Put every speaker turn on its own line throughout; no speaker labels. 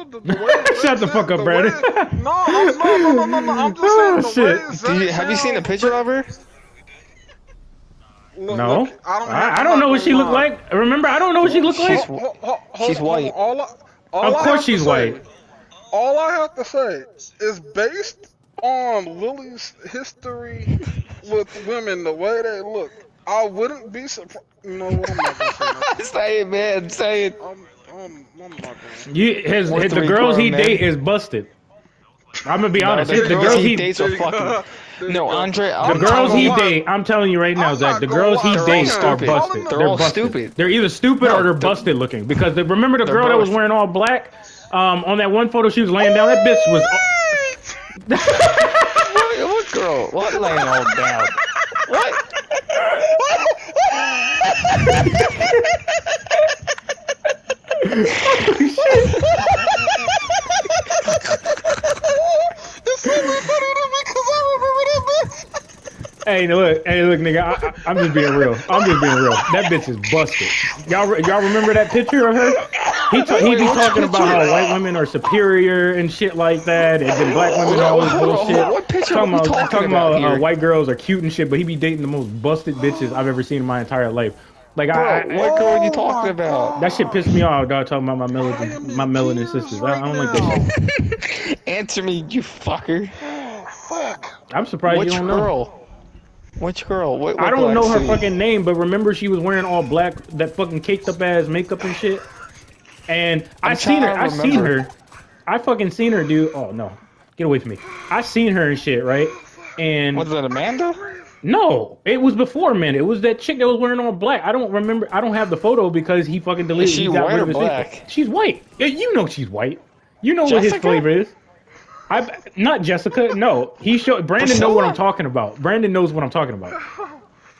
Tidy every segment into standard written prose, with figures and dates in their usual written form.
the way.
Shut the fuck up, Brandon.
No, I'm just saying the way.
Shit.
Have you seen a picture of her?
No,
Look,
I don't know what she looked like. Remember, I don't know what she looked like.
She's white.
Of course she's white.
All I have to say is based on Lily's history with women, the way they look, I wouldn't be surprised. You know what? I'm not gonna say that.
Say it, man. Say it.
I'm not gonna.
The girls he date is busted. I'm gonna be honest.
The
The
girls
girls
he dates are fucking. No, Andre.
The girls he date, I'm telling you right now, Zach. The girls he dates are busted.
They're all
busted.
stupid.
They're either stupid or they're busted looking. Because remember the girl that was wearing all black? On that one photo, she was laying down. That bitch was.
What girl? What laying all down? What?
Holy shit. Hey, look, nigga, I'm just being real. That bitch is busted. Y'all remember that picture of her? He be talking about how white women are superior and shit like that, and then black women are all this bullshit.
What picture are we
talking about white girls are cute and shit, but he be dating the most busted bitches I've ever seen in my entire life. Like,
what girl are you talking about?
That shit pissed me off, dog. Talking about my melanin sisters. I don't like that shit.
Answer me, you fucker.
Fuck.
I'm surprised you don't know.
Which girl? What
I don't know her fucking name, but remember she was wearing all black, that fucking caked up ass makeup and shit. And I seen her. I fucking seen her, dude. Oh no, get away from me. I seen her and shit, right? And
was it Amanda?
No, it was before Amanda. It was that chick that was wearing all black. I don't remember. I don't have the photo because he fucking deleted.
Is she white or black?
She's white. You know she's white. You know what his flavor is. Not Jessica. No, he showed. Brandon knows what I'm talking about. Brandon knows what I'm talking about.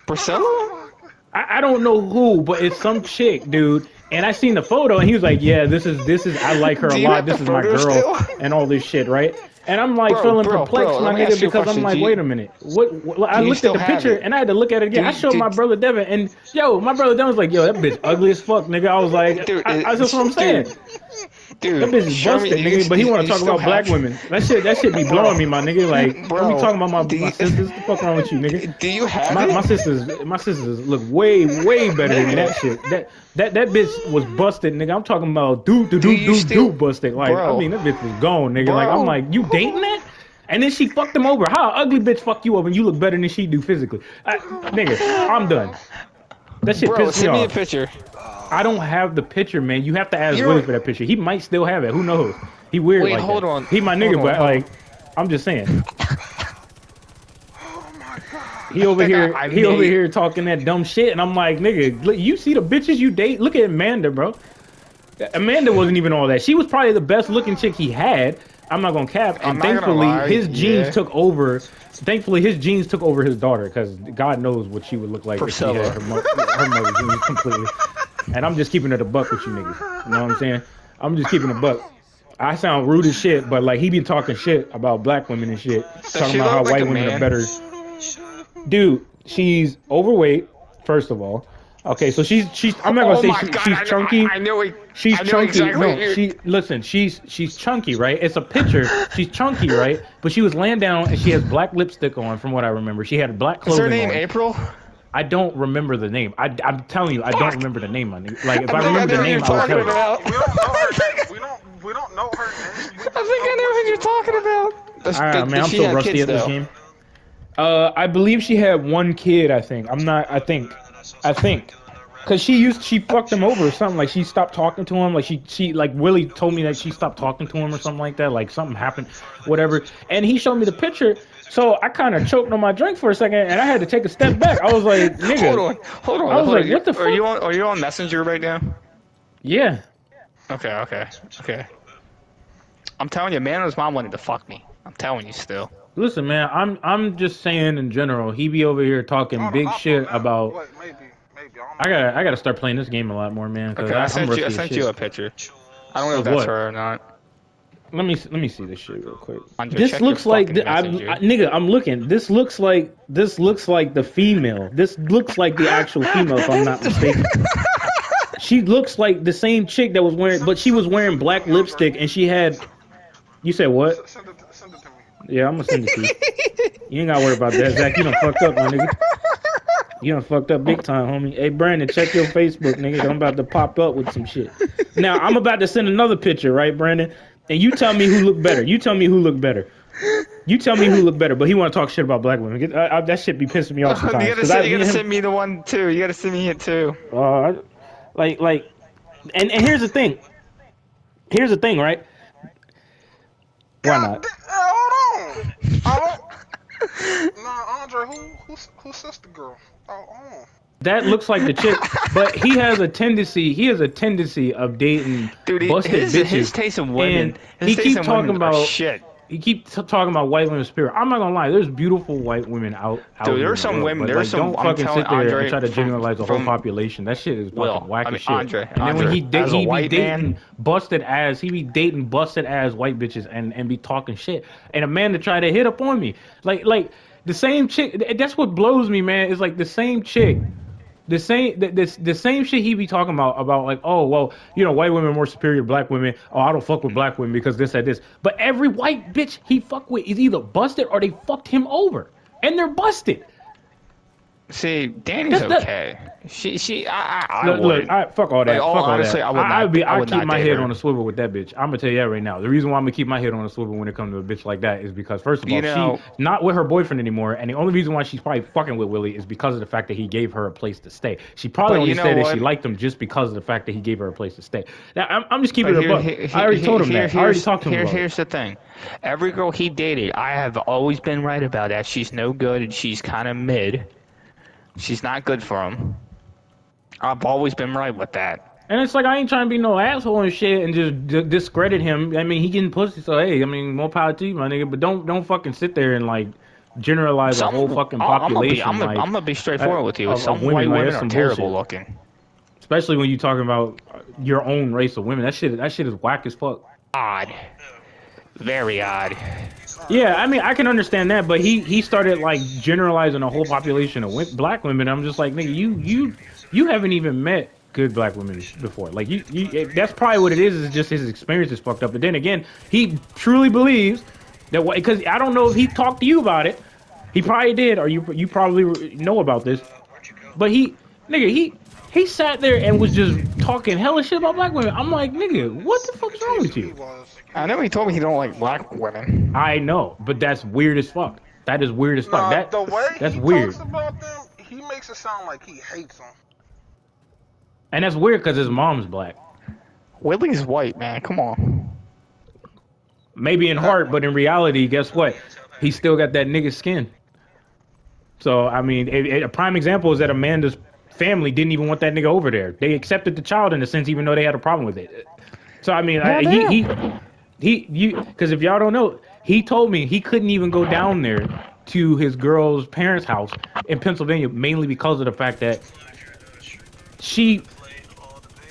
Priscilla?
I don't know who, but it's some chick, dude. And I seen the photo, and he was like, "Yeah, this is. I like her a lot. This is my girl, and all this shit, right?" And I'm like feeling perplexed, my nigga, because I'm like, wait a minute. What I looked at the picture, and I had to look at it again. I showed my brother Devin, and my brother Devin was like, "Yo, that bitch ugly as fuck, nigga." I was like, that's what I'm saying.
Dude,
that bitch is busted, nigga. But he want to talk about black women. That shit be blowing me, my nigga. Like, don't be talking about my sisters. What the fuck wrong with you, nigga?
Do you have
my sisters look way better than that shit. That bitch was busted, nigga. I'm talking about do busted. Like, I mean, that bitch was gone, nigga. Like, I'm like, you dating that? And then she fucked him over. How an ugly bitch fuck you up and you look better than she do physically? Nigga, I'm done. That shit pissed me off.
Send me a picture.
I don't have the picture, man. You have to ask Willie for that picture. He might still have it. Who knows? He weird like that.
Hold on.
He my nigga, but like, I'm just saying.
Oh my god.
He over here talking that dumb shit, and I'm like, nigga, look, you see the bitches you date? Look at Amanda, bro. Amanda wasn't even all that. She was probably the best looking chick he had. I'm not gonna cap. Thankfully, his genes took over. Thankfully, his genes took over his daughter, because God knows what she would look like if she had her mother genes completely. And I'm just keeping it a buck with you niggas. You know what I'm saying? I'm just keeping it a buck. I sound rude as shit, but like he be talking shit about black women and shit. Talking about how white women are better. Dude, she's overweight, first of all. Okay, so she's I'm not gonna say she's chunky.
I know it.
She's chunky.
Exactly
listen, she's chunky, right? It's a picture. She's chunky, right? But she was laying down and she has black lipstick on, from what I remember. She had black clothing on.
Is her name April?
I don't remember the name. I'm telling you, I don't remember the name, my nigga. Like, if I remember the name, I will tell you.
We don't know her name.
I think I know who you're talking about.
Alright, man, I'm so rusty at this game. I believe she had one kid, I think. I think. Cause she fucked him over or something. Like, she stopped talking to him. Like, she like Willie told me that she stopped talking to him or something like that. Like, something happened, whatever. And he showed me the picture. So I kind of choked on my drink for a second, and I had to take a step back. I was like, nigga.
Hold on.
I was like, what the fuck?
Are you on Messenger right now?
Yeah.
Okay. I'm telling you, Mano's mom wanted to fuck me. I'm telling you still.
Listen, man, I'm just saying in general, he be over here talking big shit about. I gotta start playing this game a lot more, man.
Okay, I sent you a picture. I don't know if that's her or not.
Let me see this shit real quick.
Andre,
this looks like nigga. I'm looking. This looks like the female. This looks like the actual female, if I'm not mistaken. She looks like the same chick that was wearing, but she was wearing black lipstick, and she had. You said what?
Send it to me.
Yeah, I'm gonna send it to you. You ain't gotta worry about that, Zach. You done fucked up, my nigga. You done fucked up big time, homie. Hey, Brandon, check your Facebook, nigga. I'm about to pop up with some shit. Now, I'm about to send another picture, right, Brandon? And you tell me who looked better. You tell me who looked better. You tell me who looked better, but he want to talk shit about black women. That shit be pissing me off sometimes.
You gotta send me the one too. You gotta send me it too.
And here's the thing. Here's the thing, right? Why not?
Hold on. Nah, Andre, who's sister girl? Oh.
That looks like the chick, but he has a tendency. He has a tendency of dating busted bitches.
His taste in women.
He keeps talking about
shit.
He keeps talking about white women's spirit. I'm not gonna lie. There's beautiful white women out.
Dude, there's some women. There's some.
Don't fucking sit there
Andre,
and try to generalize the whole population. That shit is fucking whack as shit.
Andre,
and then when he be dating
man,
busted ass, he be dating busted ass white bitches and be talking shit. And a man to try to hit up on me, like the same chick. That's what blows me, man. It's like the same chick. The same shit he be talking about like, oh well, you know, white women are more superior to black women. Oh, I don't fuck with black women because this and this. But every white bitch he fuck with is either busted or they fucked him over, and they're busted.
See, Danny's okay.
Look, fuck all that. Fuck all
honestly,
that. I keep my head on a swivel with that bitch. I'm gonna tell you that right now. The reason why I'm gonna keep my head on a swivel when it comes to a bitch like that is because first of all, she's not with her boyfriend anymore, and the only reason why she's probably fucking with Willie is because of the fact that he gave her a place to stay. She probably only said that she liked him just because of the fact that he gave her a place to stay. Now I'm just keeping it a buck. I already told him that. I already talked to him about it.
Here's the thing. Every girl he dated, I have always been right about that. She's no good and she's kind of mid. She's not good for him. I've always been right with that.
And it's like, I ain't trying to be no asshole and shit and just discredit him. I mean, he getting pussy, so hey, I mean, more power to you, my nigga. But don't fucking sit there and like generalize the whole fucking population.
I'm gonna be straightforward with you. Some white women are terrible looking.
Especially when you're talking about your own race of women. That shit is whack as fuck.
Odd. Very odd.
Yeah, I mean, I can understand that, but he started like generalizing a whole population of black women. I'm just like, nigga, you haven't even met good black women before. Like you that's probably what it is just his experience is fucked up. But then again, he truly believes that because I don't know if he talked to you about it. He probably did, or you probably know about this. But he sat there and was just talking hella shit about black women. I'm like, nigga, what the fuck is wrong with you?
I know he told me he don't like black women.
I know, but that's weird as fuck. That is weird as fuck.
The way
that's
he
weird.
talks about them, he makes it sound like he hates them.
And that's weird because his mom's black.
Willie's white, man. Come on.
Maybe in heart, but in reality, guess what? He still got that nigga skin. So, I mean, a prime example is that Amanda's family didn't even want that nigga over there. They accepted the child in a sense, even though they had a problem with it. So, I mean, because if y'all don't know, he told me he couldn't even go down there to his girl's parents' house in Pennsylvania, mainly because of the fact that she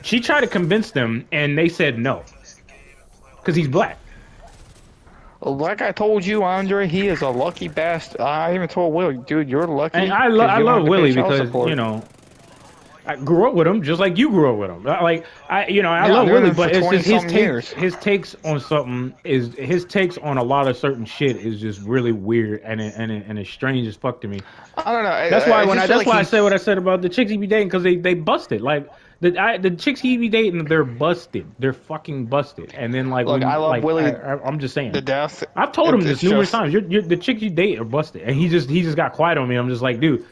tried to convince them, and they said no, because he's black.
Like I told you, Andre, he is a lucky bastard. I even told Willie, dude, you're lucky.
And I love Willie because, you know, I grew up with him just like you grew up with him. I love Willie, but it's just his takes on something his takes on a lot of certain shit is just really weird and it's strange as fuck to me.
I don't know.
That's why I said what I said about the chicks he be dating, because they busted. Like the chicks he be dating, they're busted. They're fucking busted. And then like,
look, I love Willie.
I'm just saying.
The death.
I've told him this numerous times. You're the chicks you date are busted, and he just got quiet on me. I'm just like, dude.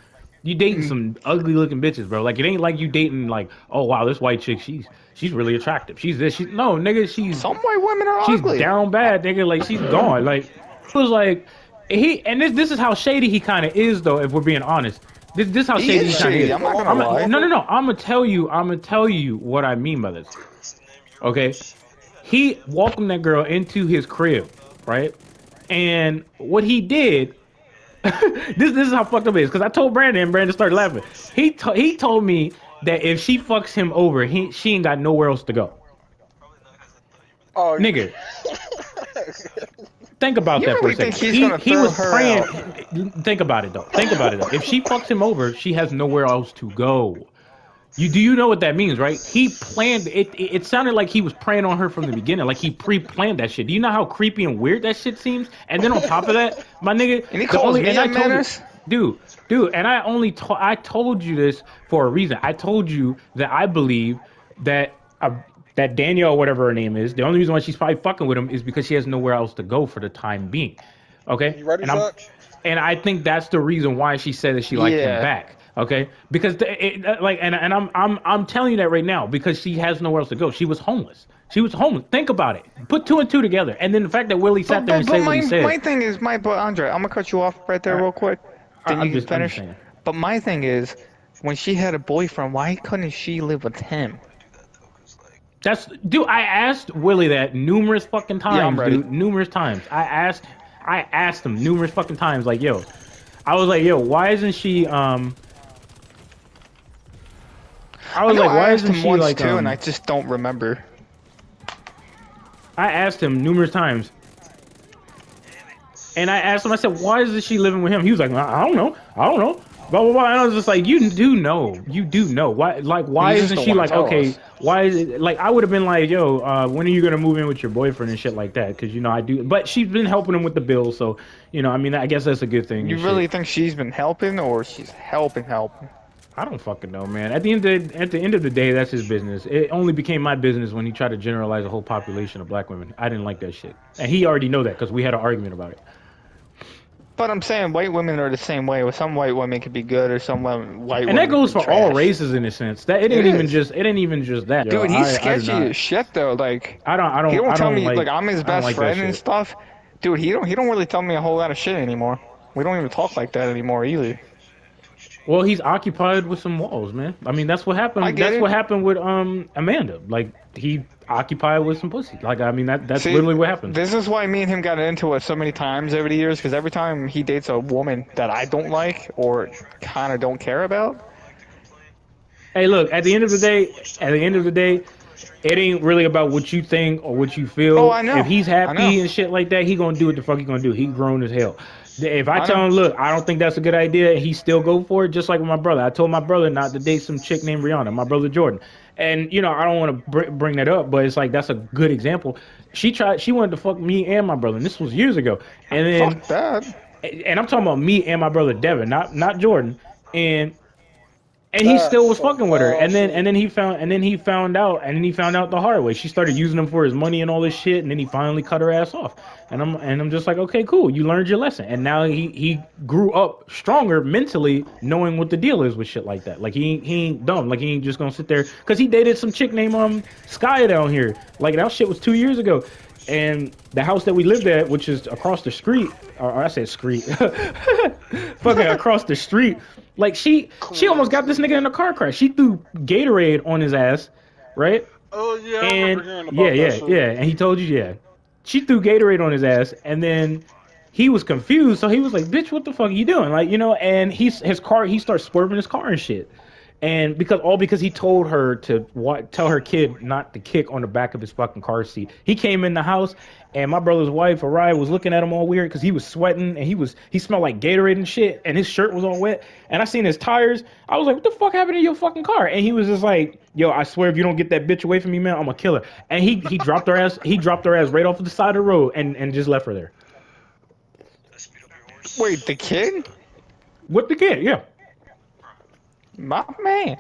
You dating some ugly looking bitches, bro. Like, it ain't like you dating like, oh wow, this white chick, she's really attractive. She's this, no, nigga, some
white women are ugly.
She's down bad, nigga. Like, she's gone. Like, it was like this is how shady he kind of is, though. If we're being honest, this is how shady he kind of is.
I'm not gonna lie.
No. I'm gonna tell you what I mean by this. Okay, he welcomed that girl into his crib, right? And what he did. this is how fucked up it is, because I told Brandon and Brandon started laughing. He told me that if she fucks him over, she ain't got nowhere else to go.
Oh,
nigga. Think about that for a second. He was praying. Think about it though. If she fucks him over, she has nowhere else to go. Do you know what that means, right? He planned it. It sounded like he was preying on her from the beginning, like he pre-planned that shit. Do you know how creepy and weird that shit seems? And then on top of that, my nigga,
And he calls me a menace?
dude, and I told you this for a reason. I told you that I believe that that Danielle, whatever her name is, the only reason why she's probably fucking with him is because she has nowhere else to go for the time being. Okay,
You ready, Zach?
and I think that's the reason why she said that she liked him back. Okay, because I'm telling you that right now because she has nowhere else to go. She was homeless. Think about it. Put 2 and 2 together, and then the fact that Willie sat there and said what he said.
My thing is, Andre, I'm gonna cut you off right there real quick. Then you can finish. But my thing is, when she had a boyfriend, why couldn't she live with him?
Dude, I asked Willie that numerous fucking times,
I'm ready.
dude. Numerous times. I asked him numerous fucking times, like, yo. I was like, yo, why isn't she, I was like, why isn't she like,
too, and I just don't remember.
I asked him numerous times. And I asked him, I said, why isn't she living with him? He was like, I don't know. Blah, blah, blah. And I was just like, you do know. Why, like, why isn't she like, okay, why is it, like, I would have been like, yo, when are you going to move in with your boyfriend and shit like that? Because, you know, I do, but she's been helping him with the bills. So, you know, I mean, I guess that's a good thing.
You really think she's been helping or she's helping?
I don't fucking know, man. At the end of the day, that's his business. It only became my business when he tried to generalize the whole population of black women. I didn't like that shit. And he already know that because we had an argument about it.
But I'm saying white women are the same way. Some white women could be good, or some white women.
And that goes for all races in a sense. That it ain't even just that.
Dude, he's sketchy as shit though. Like
I don't.
He don't tell me
like
I'm his best friend and stuff. Dude, he don't really tell me a whole lot of shit anymore. We don't even talk like that anymore either.
Well, he's occupied with some walls, man. I mean, that's what happened. That's what happened with Amanda. Like he occupied with some pussy. Like I mean, that's literally what happened.
This is why me and him got into it so many times over the years. Because every time he dates a woman that I don't like or kind of don't care about.
Hey, look. At the end of the day, it ain't really about what you think or what you feel.
Oh, I know.
If he's happy and shit like that, he gonna do what the fuck he gonna do. He grown as hell. If I tell him, look, I don't think that's a good idea, he still go for it, just like with my brother. I told my brother not to date some chick named Rihanna, my brother Jordan. And, you know, I don't want to bring that up, but it's like that's a good example. She wanted to fuck me and my brother, and this was years ago. And then,
fuck that.
And I'm talking about me and my brother Devin, not Jordan. And he still was fucking with her, and then he found out the hard way. She started using him for his money and all this shit, and then he finally cut her ass off. And I'm just like, okay, cool, you learned your lesson, and now he grew up stronger mentally, knowing what the deal is with shit like that. Like he ain't dumb, like he ain't just gonna sit there because he dated some chick named Sky down here. Like that shit was 2 years ago. And the house that we lived at, which is across the street, or I said street, fucking across the street, like she almost got this nigga in a car crash. She threw Gatorade on his ass, right?
Oh yeah, I remember hearing about that shit.
And he told you, she threw Gatorade on his ass, and then he was confused, so he was like, "Bitch, what the fuck are you doing?" Like, you know, and he starts swerving his car and shit. And because he told her to tell her kid not to kick on the back of his fucking car seat. He came in the house, and my brother's wife, Araya, was looking at him all weird because he was sweating and he smelled like Gatorade and shit, and his shirt was all wet. And I seen his tires. I was like, "What the fuck happened to your fucking car?" And he was just like, "Yo, I swear if you don't get that bitch away from me, man, I'm gonna kill her." And he dropped her ass. He dropped her ass right off of the side of the road and just left her there.
Wait, the kid?
With the kid, yeah.
My man.